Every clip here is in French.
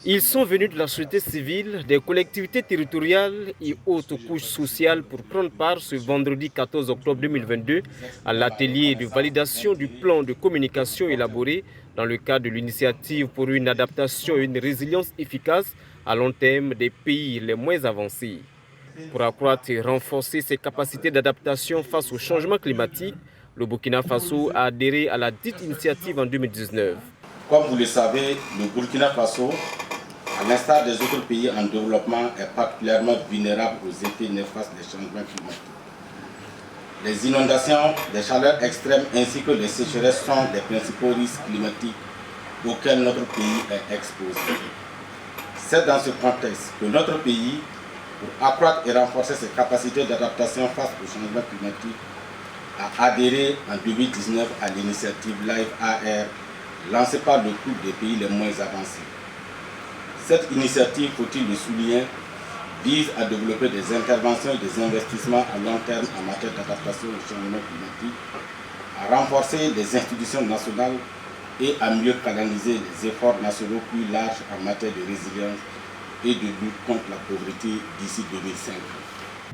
Ils sont venus de la société civile, des collectivités territoriales et autres couches sociales pour prendre part ce vendredi 14 octobre 2022 à l'atelier de validation du plan de communication élaboré dans le cadre de l'initiative pour une adaptation et une résilience efficace à long terme des pays les moins avancés. Pour accroître et renforcer ses capacités d'adaptation face au changement climatique, le Burkina Faso a adhéré à la dite initiative en 2019. Comme vous le savez, le Burkina Faso, à l'instar des autres pays en développement, est particulièrement vulnérable aux effets néfastes des changements climatiques. Les inondations, les chaleurs extrêmes ainsi que les sécheresses sont les principaux risques climatiques auxquels notre pays est exposé. C'est dans ce contexte que notre pays, pour accroître et renforcer ses capacités d'adaptation face au changement climatique, a adhéré en 2019 à l'initiative Live AR lancée par le groupe des pays les moins avancés. Cette initiative, faut-il le souligner, vise à développer des interventions et des investissements à long terme en matière d'adaptation au changement climatique, à renforcer les institutions nationales et à mieux canaliser les efforts nationaux plus larges en matière de résilience et de lutte contre la pauvreté d'ici 2050.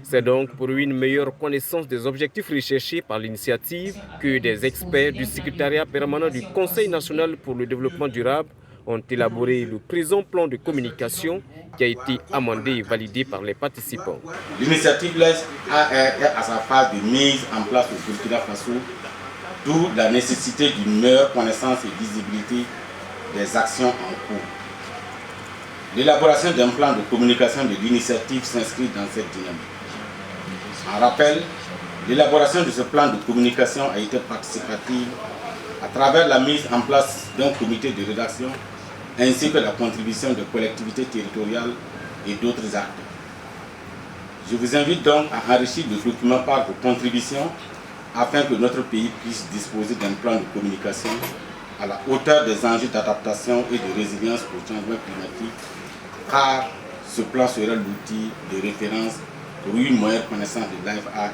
C'est donc pour une meilleure connaissance des objectifs recherchés par l'initiative que des experts du secrétariat permanent du Conseil national pour le développement durable ont élaboré le présent plan de communication qui a été amendé et validé par les participants. L'initiative LES est à sa phase de mise en place au Burkina Faso, d'où la nécessité d'une meilleure connaissance et visibilité des actions en cours. L'élaboration d'un plan de communication de l'initiative s'inscrit dans cette dynamique. En rappel, l'élaboration de ce plan de communication a été participative à travers la mise en place d'un comité de rédaction ainsi que la contribution de collectivités territoriales et d'autres acteurs. Je vous invite donc à enrichir le document par vos contributions afin que notre pays puisse disposer d'un plan de communication à la hauteur des enjeux d'adaptation et de résilience au changement climatique, car ce plan sera l'outil de référence pour une meilleure connaissance de Live AR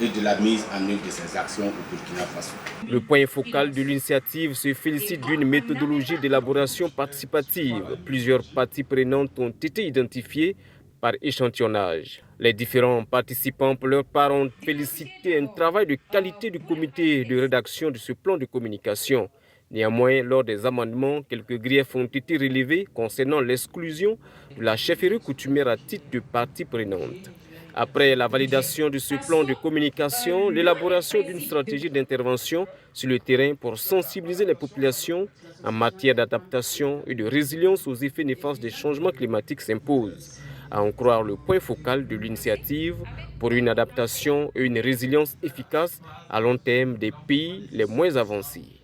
et de la mise en œuvre de ces actions au Burkina Faso. Le point focal de l'initiative se félicite d'une méthodologie d'élaboration participative. Plusieurs parties prenantes ont été identifiées par échantillonnage. Les différents participants, pour leur part, ont félicité un travail de qualité du comité de rédaction de ce plan de communication. Néanmoins, lors des amendements, quelques griefs ont été relevés concernant l'exclusion de la chefferie coutumière à titre de partie prenante. Après la validation de ce plan de communication, l'élaboration d'une stratégie d'intervention sur le terrain pour sensibiliser les populations en matière d'adaptation et de résilience aux effets néfastes des changements climatiques s'impose. À en croire le point focal de l'initiative pour une adaptation et une résilience efficace à long terme des pays les moins avancés.